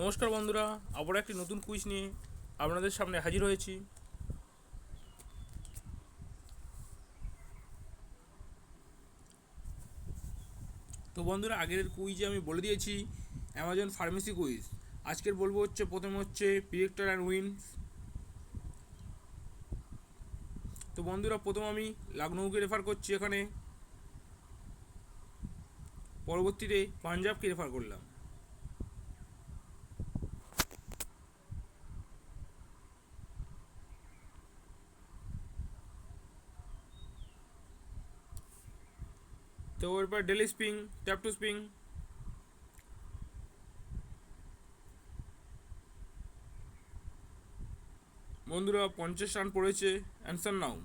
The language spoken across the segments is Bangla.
নমস্কার বন্ধুরা, আবার একটি নতুন কুইজ নিয়ে আপনাদের সামনে হাজির হয়েছি। তো বন্ধুরা, আগের কুইজে আমি বলে দিয়েছি অ্যামাজন ফার্মেসি কুইজ। আজকের বলবো হচ্ছে প্রথমে হচ্ছে প্রিডিক্টর অ্যান্ড উইন্স। তো বন্ধুরা, প্রথম আমি লখনৌকে রেফার করছি এখানে, পরবর্তীতে পাঞ্জাবকে রেফার করলাম। তো এরপর ডেলি স্পিং, ট্যাপ টু স্পিং। বন্ধুরা 50 রান পড়েছে, অ্যান্সার নাও।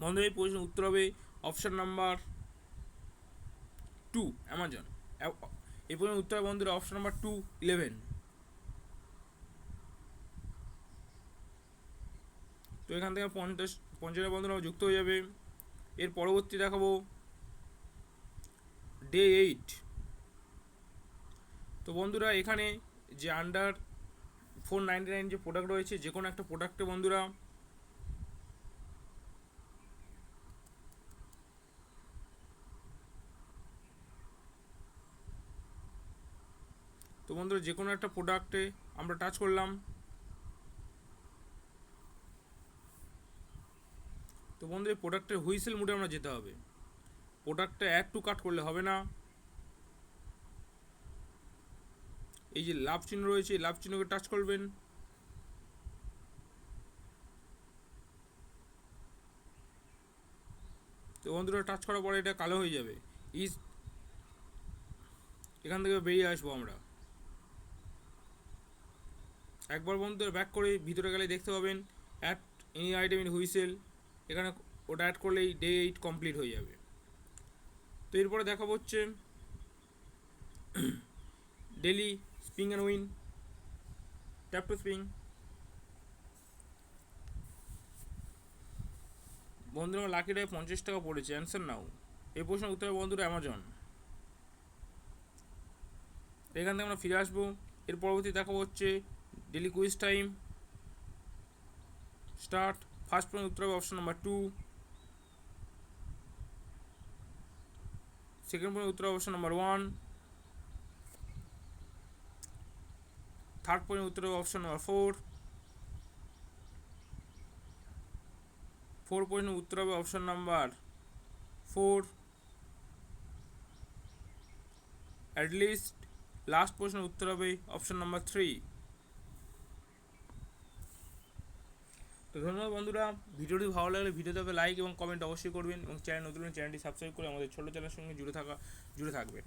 বন্ধুরা এই প্রশ্নের উত্তর হবে অপশান নাম্বার 2, অ্যামাজন। এই প্রশ্নের উত্তর বন্ধুরা অপশান নাম্বার 2, 11। তো এখান থেকে 50 বন্ধুরা যুক্ত হয়ে যাবে। এর পরবর্তী দেখাবো ডে 8। তো বন্ধুরা এখানে যে আন্ডার 499 যে প্রোডাক্ট রয়েছে, যে কোনো একটা প্রোডাক্টে বন্ধুরা তো বন্ধুরা যে কোনো একটা প্রোডাক্টে আমরা টাচ করলাম। তো বন্ধুরা এই প্রোডাক্টের হুইসেল মুডে আমরা যেতে হবে। প্রোডাক্টটা অ্যাড টু কাট করলে হবে না। এই যে লাভ চিহ্ন রয়েছে, এই লাভ চিহ্নকে টাচ করবেন। তো বন্ধুরা টাচ করার পরে এটা কালো হয়ে যাবে। এখান থেকে বেরিয়ে আসবো আমরা। একবার বন্ধুরা ব্যাক করে ভিতরে গেলে দেখতে পাবেন add any item in whistle. এখানে ওটা অ্যাড করলেই ডে 8 কমপ্লিট হয়ে যাবে। তো এরপরে দেখাবো হচ্ছে daily spin and win, tap to spin. বন্ধুরা লাকিটায় 50 টাকা পড়েছে, অ্যান্সার নাও। এই প্রশ্নের উত্তর বন্ধুরা অ্যামাজন। এখান থেকে আমরা ফিরে আসবো। এর পরবর্তী দেখাবো হচ্ছে daily quiz time, start. First প্রশ্নের উত্তর হবে অপশন নাম্বার 2। সেকেন্ড প্রশ্নের উত্তর হবে অপশন নাম্বার 1। থার্ড প্রশ্নের উত্তর হবে অপশন নাম্বার 4। ফোর প্রশ্নের উত্তর হবে অপশন নাম্বার 4। অ্যাটলিস্ট লাস্ট প্রশ্নের উত্তর হবে অপশন নাম্বার 3। তো ধন্যবাদ বন্ধুরা। ভিডিওটি ভালো লাগলে ভিডিওতে লাইক এবং কমেন্ট অবশ্যই করবেন, এবং চ্যানেল নতুন চ্যানেলটি সাবস্ক্রাইব করে আমাদের ছোটো চ্যানেলের সঙ্গে জুড়ে থাকবেন।